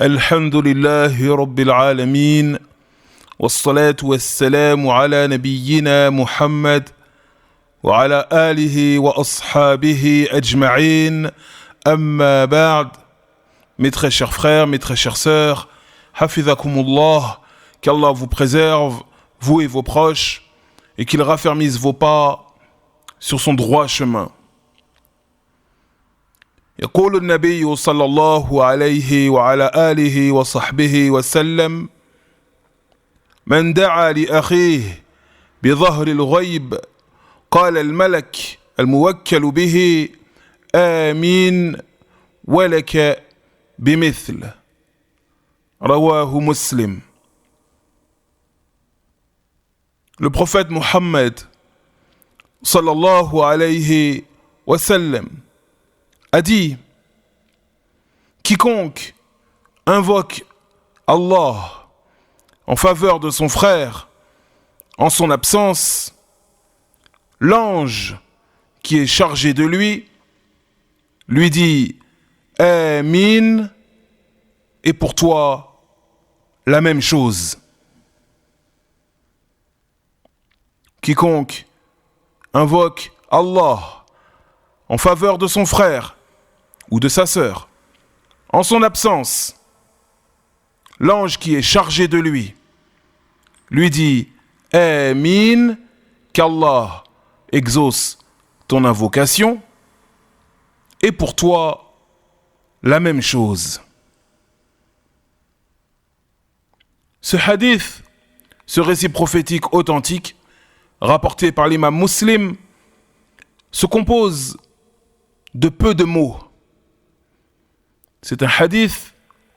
الحمد لله رب العالمين والصلاة والسلام على نبينا محمد وعلى آله وأصحابه أجمعين أما بعد. Mes très chers frères, mes très chères sœurs, Hafizakumullah, qu'Allah vous préserve, vous et vos proches, et qu'il raffermisse vos pas sur son droit chemin. يقول النبي صلى الله عليه وعلى آله وصحبه وسلم: من دعا لأخيه بظهر الغيب قال الملك الموكل به آمين ولك بمثل. رواه Muslim. Le prophète Mohammed sallallahu alayhi wa sallam a dit: quiconque invoque Allah en faveur de son frère en son absence, l'ange qui est chargé de lui dit Amin, et pour toi la même chose. Quiconque invoque Allah en faveur de son frère ou de sa sœur en son absence, l'ange qui est chargé de lui dit Amin, qu'Allah exauce ton invocation, et pour toi la même chose. Ce hadith, ce récit prophétique authentique rapporté par l'imam Muslim, se compose de peu de mots. C'est un hadith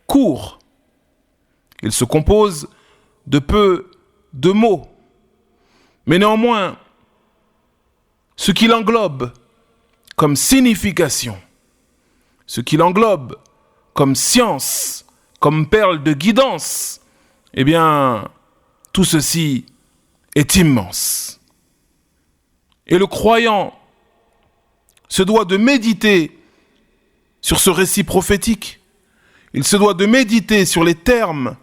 court. Il se compose de peu de mots. Mais néanmoins, ce qu'il englobe comme signification, ce qu'il englobe comme science, comme perle de guidance, eh bien, tout ceci est immense. Et le croyant se doit de méditer sur ce récit prophétique. Il se doit de méditer sur les termes,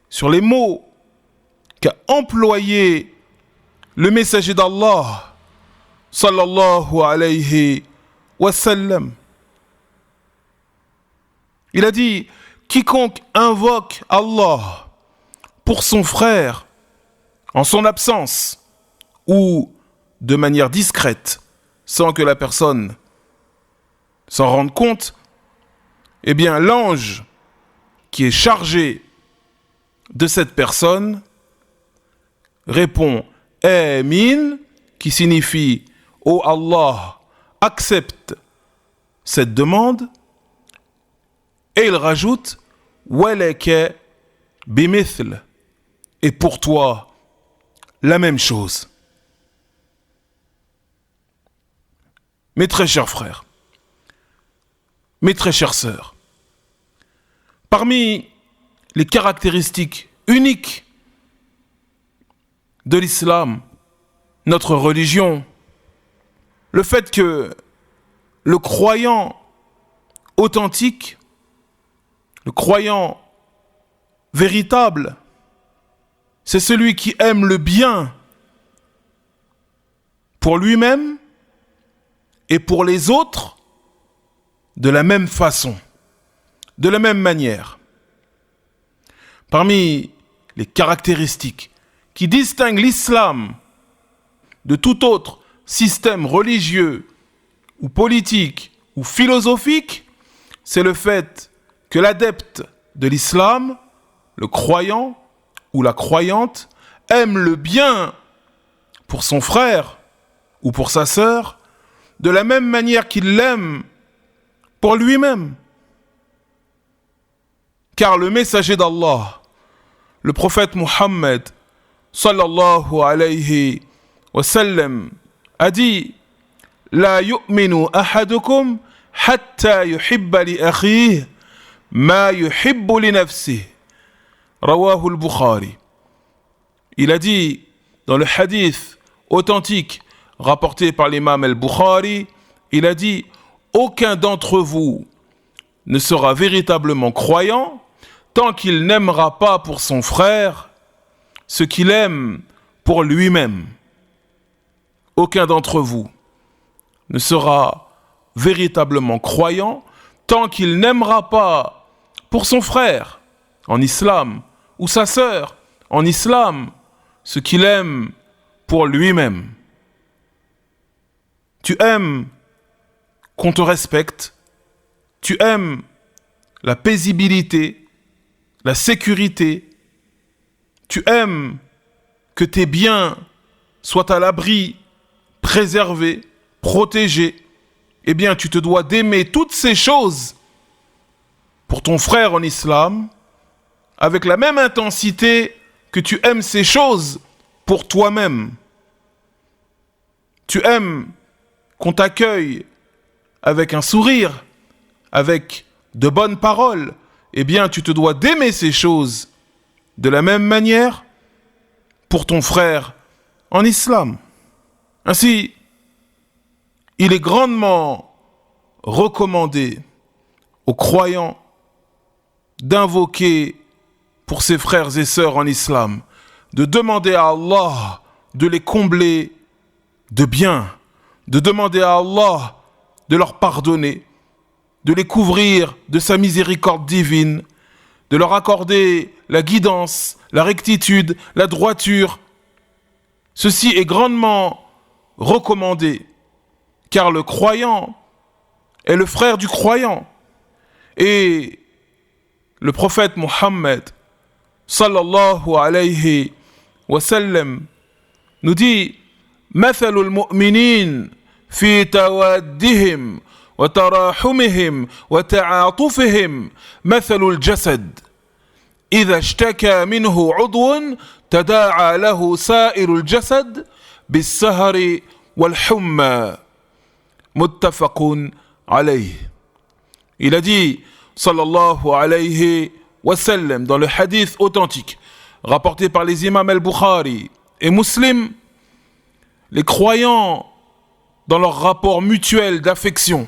sur les mots qu'a employé le messager d'Allah sallallahu alayhi wa sallam. Il a dit: quiconque invoque Allah pour son frère en son absence ou de manière discrète, sans que la personne s'en rende compte, eh bien l'ange qui est chargé de cette personne répond Amin, qui signifie Oh Allah, accepte cette demande, et il rajoute Walaka bimithl, et pour toi la même chose. Mes très chers frères, mes très chères sœurs, parmi les caractéristiques uniques de l'islam, notre religion, le fait que le croyant authentique, le croyant véritable, c'est celui qui aime le bien pour lui-même et pour les autres de la même façon, de la même manière. Parmi les caractéristiques qui distinguent l'islam de tout autre système religieux ou politique ou philosophique, c'est le fait que l'adepte de l'islam, le croyant ou la croyante, aime le bien pour son frère ou pour sa sœur de la même manière qu'il l'aime pour lui-même. Car le messager d'Allah, le prophète Muhammad sallallahu alayhi wa sallam, a dit: La yu'minu ahadukum hatta yuhibba li akhihi ma yuhibbu li nafsihi. Rawahu al-Bukhari. Il a dit dans le hadith authentique rapporté par l'imam al-Bukhari, il a dit: aucun d'entre vous ne sera véritablement croyant tant qu'il n'aimera pas pour son frère ce qu'il aime pour lui-même. Aucun d'entre vous ne sera véritablement croyant tant qu'il n'aimera pas pour son frère en islam ou sa sœur en islam ce qu'il aime pour lui-même. Tu aimes qu'on te respecte, tu aimes la paisibilité, la sécurité, tu aimes que tes biens soient à l'abri, préservés, protégés, eh bien tu te dois d'aimer toutes ces choses pour ton frère en islam avec la même intensité que tu aimes ces choses pour toi-même. Tu aimes qu'on t'accueille avec un sourire, avec de bonnes paroles, eh bien tu te dois d'aimer ces choses de la même manière pour ton frère en islam. Ainsi, il est grandement recommandé aux croyants d'invoquer pour ses frères et sœurs en islam, de demander à Allah de les combler de bien, de demander à Allah de leur pardonner, de les couvrir de sa miséricorde divine, de leur accorder la guidance, la rectitude, la droiture. Ceci est grandement recommandé, car le croyant est le frère du croyant. Et le prophète Mohammed, sallallahu alayhi wa sallam, nous dit مثل المؤمنين في توادهم وتراحمهم وتعاطفهم مثل الجسد إذا اشتكى منه عضو تداعى له سائر الجسد بالسهر والحمى متفق عليه. Il a dit sallallahu alayhi wa sallam dans le hadith authentique rapporté par les imams al-Bukhari et Muslim, les croyants, dans leur rapport mutuel d'affection,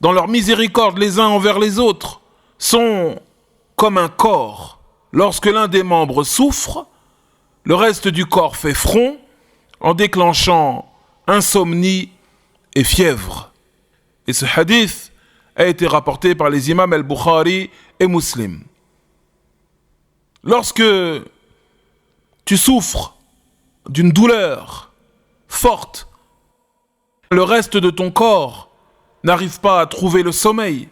dans leur miséricorde les uns envers les autres, sont comme un corps. Lorsque l'un des membres souffre, le reste du corps fait front en déclenchant insomnie et fièvre. Et ce hadith a été rapporté par les imams al-Bukhari et Muslim. Lorsque tu souffres d'une douleur forte, le reste de ton corps n'arrive pas à trouver le sommeil.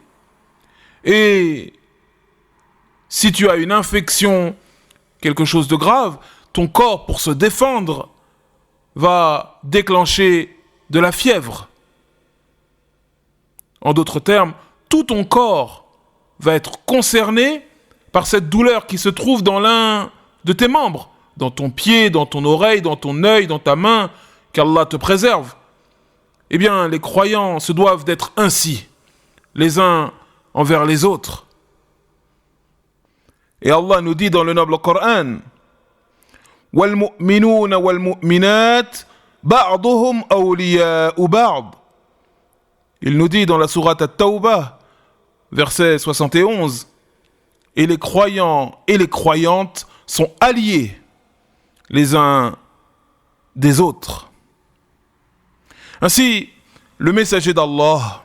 Et si tu as une infection, quelque chose de grave, ton corps, pour se défendre, va déclencher de la fièvre. En d'autres termes, tout ton corps va être concerné par cette douleur qui se trouve dans l'un de tes membres, dans ton pied, dans ton oreille, dans ton œil, dans ta main, qu'Allah te préserve. Eh bien, les croyants se doivent d'être ainsi, les uns envers les autres. Et Allah nous dit dans le noble Coran, وَالْمُؤْمِنُونَ وَالْمُؤْمِنَاتِ بَعْضُهُمْ أَوْلِيَاءُ بَعْضٍ. Il nous dit dans la sourate At-Tawbah, verset 71, et les croyants et les croyantes sont alliés les uns des autres. Ainsi, le messager d'Allah,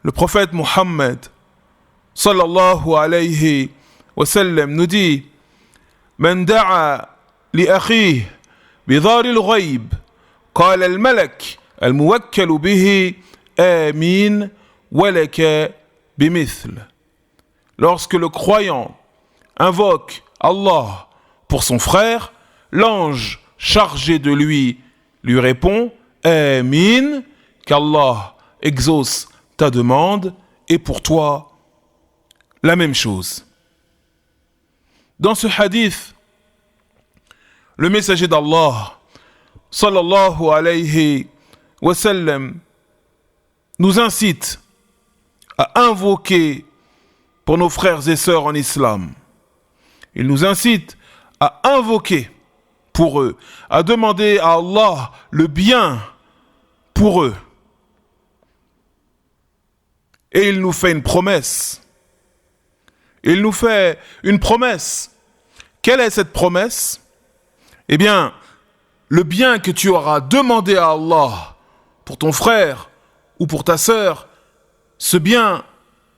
le prophète Muhammad, sallallahu alayhi wa sallam, nous dit من دعا لأخيه بظهر الغيب قال الملك الموكل به آمين ولك بمثل. Lorsque le croyant invoque Allah pour son frère, l'ange chargé de lui répond Amin, qu'Allah exauce ta demande et pour toi la même chose. Dans ce hadith, le messager d'Allah, sallallahu alayhi wa sallam, nous incite à invoquer pour nos frères et sœurs en islam. Il nous incite à invoquer pour eux, à demander à Allah le bien pour eux. Et il nous fait une promesse Il nous fait une promesse. Quelle est cette promesse? Eh bien, le bien que tu auras demandé à Allah pour ton frère ou pour ta sœur, ce bien,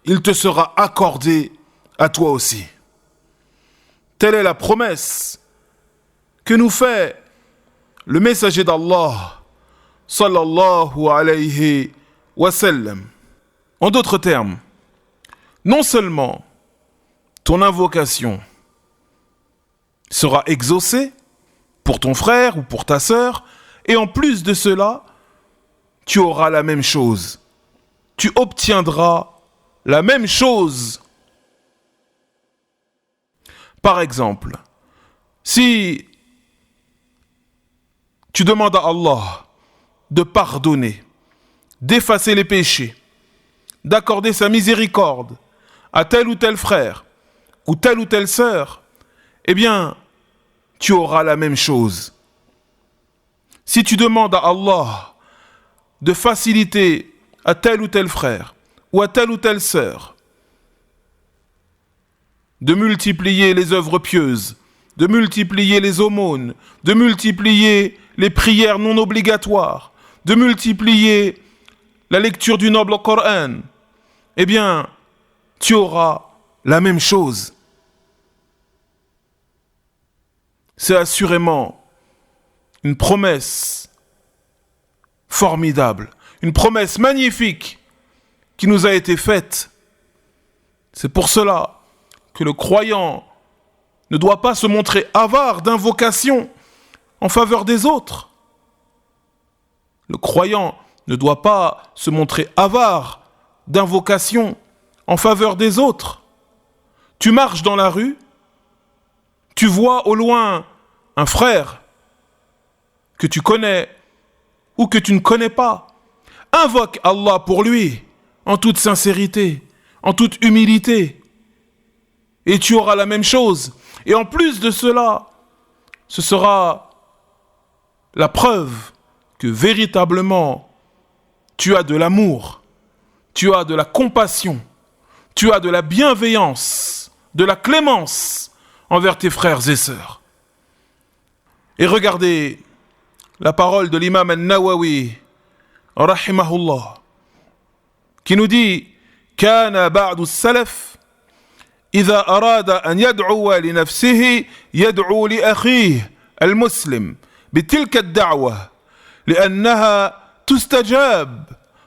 il te sera accordé à toi aussi. Telle est la promesse que nous fait le messager d'Allah, sallallahu alayhi wa sallam. En d'autres termes, non seulement ton invocation sera exaucée pour ton frère ou pour ta sœur, et en plus de cela, tu auras la même chose. Tu obtiendras la même chose. Par exemple, si tu demandes à Allah de pardonner, d'effacer les péchés, d'accorder sa miséricorde à tel ou tel frère ou telle sœur, eh bien, tu auras la même chose. Si tu demandes à Allah de faciliter à tel ou tel frère ou à telle ou telle sœur, de multiplier les œuvres pieuses, de multiplier les aumônes, de multiplier les prières non obligatoires, de multiplier la lecture du noble Coran, eh bien, tu auras la même chose. C'est assurément une promesse formidable, une promesse magnifique qui nous a été faite. C'est pour cela que le croyant ne doit pas se montrer avare d'invocations en faveur des autres. Le croyant ne doit pas se montrer avare d'invocations en faveur des autres. Tu marches dans la rue, tu vois au loin un frère que tu connais ou que tu ne connais pas. Invoque Allah pour lui en toute sincérité, en toute humilité. Et tu auras la même chose. Et en plus de cela, ce sera la preuve que véritablement tu as de l'amour, tu as de la compassion, tu as de la bienveillance, de la clémence envers tes frères et sœurs. Et regardez la parole de l'imam al-Nawawi, rahimahullah, qui nous dit « Kana ba'du salaf » إذا أراد أن يدعو لنفسه يدعو لأخيه المسلم بتلك الدعوة لأنها تستجاب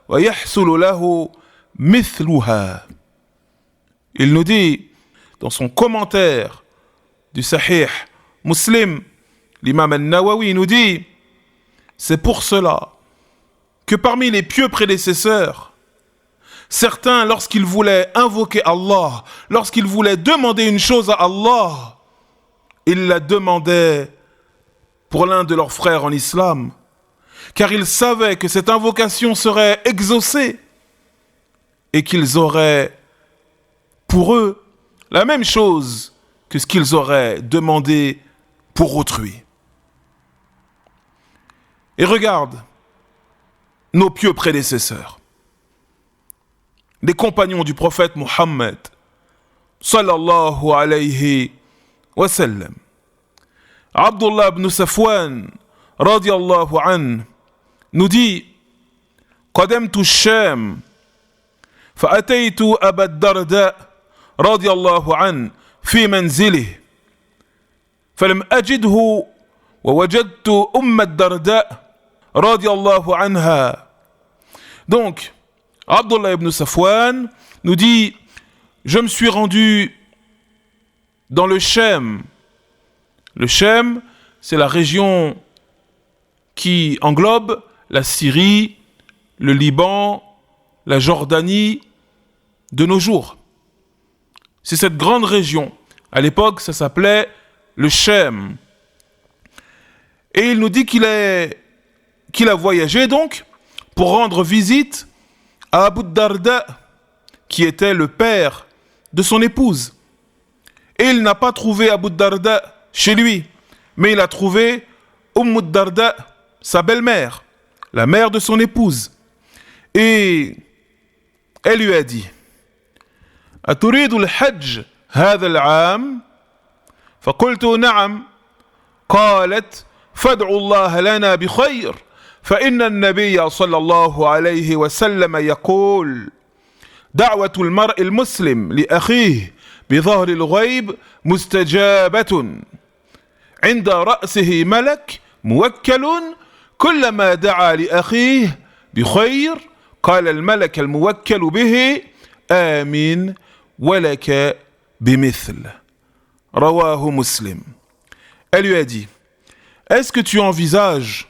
ويحصل له مثلها. Il nous dit dans son commentaire du Sahih Muslim, l'imam al-Nawawi nous dit c'est pour cela que parmi les pieux prédécesseurs, certains, lorsqu'ils voulaient invoquer Allah, lorsqu'ils voulaient demander une chose à Allah, ils la demandaient pour l'un de leurs frères en islam, car ils savaient que cette invocation serait exaucée et qu'ils auraient pour eux la même chose que ce qu'ils auraient demandé pour autrui. Et regarde nos pieux prédécesseurs, les compagnons du prophète Mohammed, sallallahu alayhi wa sallam. Abdullah ibn Safwan, radiyallahu anhu, nous dit قدمت الشام فأتيت أبا الدرداء رضي الله عنه في منزله فلم أجده ووجدت أم الدرداء رضي الله عنها. Donc, Abdullah ibn Safwan nous dit « Je me suis rendu dans le Chem. » Le Chem, c'est la région qui englobe la Syrie, le Liban, la Jordanie de nos jours. C'est cette grande région. À l'époque, ça s'appelait le Chem. Et il nous dit qu'il a voyagé donc pour rendre visite à Abu Darda, qui était le père de son épouse. Et il n'a pas trouvé Abu Darda chez lui, mais il a trouvé Darda, sa belle-mère, la mère de son épouse. Et elle lui a dit « Aturidu al-hajj هذا العام؟ فقلت نعم. قالت فادعوا الله لنا بخير فإن النبي صلى الله عليه وسلم يقول دعوة المرء المسلم لأخيه بظهر الغيب مستجابة عند رأسه ملك موكل كلما دعا لأخيه بخير قال الملك الموكل به آمين ولك بمثل. رواه Muslim. Elle lui a dit, est-ce que tu envisages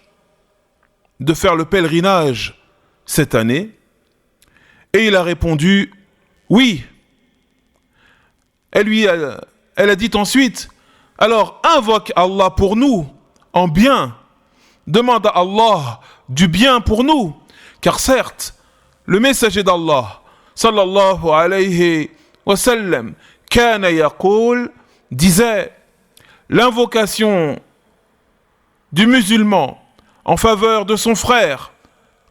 de faire le pèlerinage cette année? Et il a répondu, oui. Elle a dit ensuite, alors invoque Allah pour nous, en bien. Demande à Allah du bien pour nous. Car certes, le messager d'Allah, sallallahu alayhi wa sallam, kana yaqul, disait, l'invocation du musulman en faveur de son frère,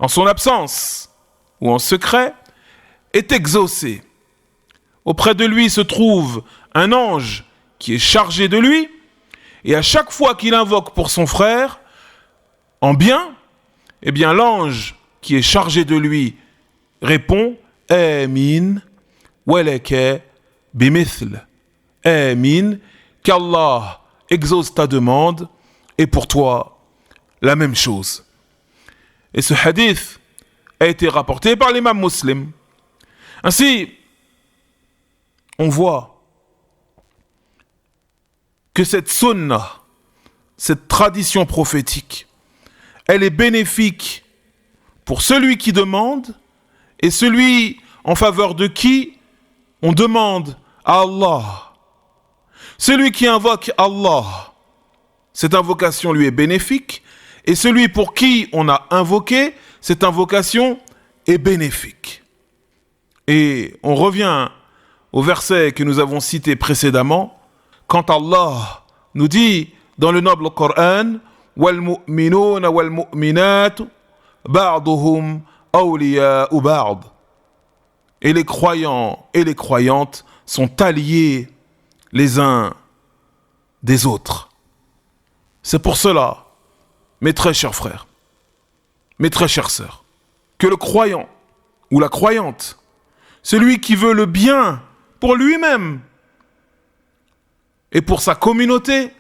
en son absence ou en secret, est exaucée. Auprès de lui se trouve un ange qui est chargé de lui, et à chaque fois qu'il invoque pour son frère, en bien, eh bien l'ange qui est chargé de lui répond « Amin, walaka bimithl » « Amin, qu'Allah exauce ta demande, et pour toi, la même chose. » Et ce hadith a été rapporté par l'imam Muslim. Ainsi, on voit que cette sunnah, cette tradition prophétique, elle est bénéfique pour celui qui demande et celui en faveur de qui on demande à Allah. Celui qui invoque Allah, cette invocation lui est bénéfique, et celui pour qui on a invoqué, cette invocation est bénéfique. Et on revient au verset que nous avons cité précédemment, quand Allah nous dit dans le noble Coran وَالْمُؤْمِنُونَ وَالْمُؤْمِنَاتُ بَعْضُهُمْ أَوْلِيَاءُ بَعْضٍ. Et les croyants et les croyantes sont alliés les uns des autres. C'est pour cela, mes très chers frères, mes très chères sœurs, que le croyant ou la croyante, celui qui veut le bien pour lui-même et pour sa communauté,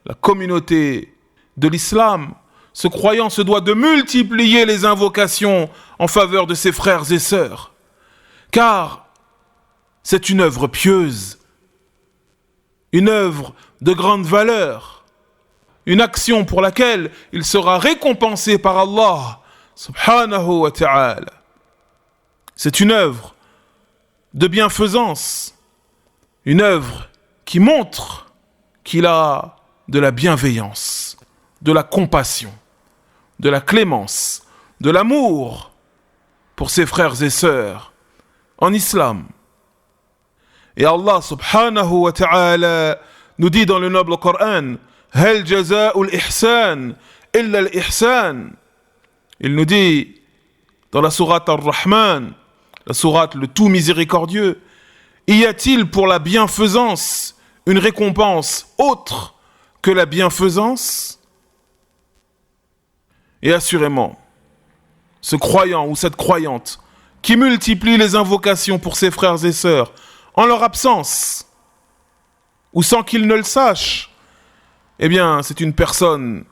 la communauté de l'islam, ce croyant se doit de multiplier les invocations en faveur de ses frères et sœurs, car c'est une œuvre pieuse, une œuvre de grande valeur, une action pour laquelle il sera récompensé par Allah subhanahu wa ta'ala. C'est une œuvre de bienfaisance, une œuvre qui montre qu'il a de la bienveillance, de la compassion, de la clémence, de l'amour pour ses frères et sœurs en islam. Et Allah subhanahu wa ta'ala nous dit dans le noble Coran Hal jaza'ul ihsan illa al-ihsan. Il nous dit dans la sourate Ar-Rahman, la sourate le tout miséricordieux, y a-t-il pour la bienfaisance une récompense autre que la bienfaisance? Et assurément, ce croyant ou cette croyante qui multiplie les invocations pour ses frères et sœurs en leur absence, ou sans qu'ils ne le sachent, eh bien, c'est une personne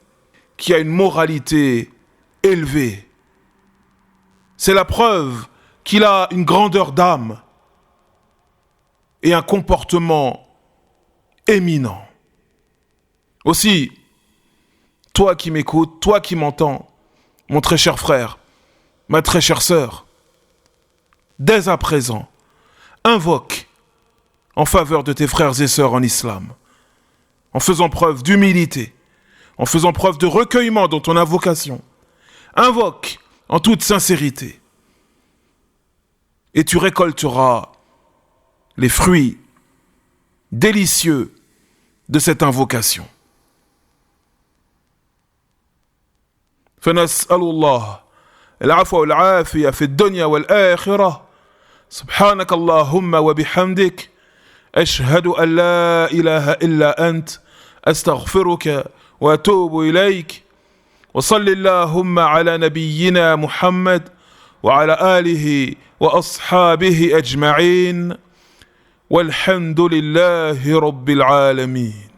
qui a une moralité élevée. C'est la preuve qu'il a une grandeur d'âme et un comportement éminent. Aussi, toi qui m'écoutes, toi qui m'entends, mon très cher frère, ma très chère sœur, dès à présent, invoque en faveur de tes frères et sœurs en islam, en faisant preuve d'humilité, en faisant preuve de recueillement dans ton invocation. Invoque en toute sincérité et tu récolteras les fruits délicieux de cette invocation. فنسأل الله العفو والعافية في الدنيا والآخرة سبحانك اللهم وبحمدك أشهد أن لا إله إلا أنت أستغفرك وأتوب إليك. وصل اللهم على نبينا محمد وعلى آله وأصحابه أجمعين، والحمد لله رب العالمين.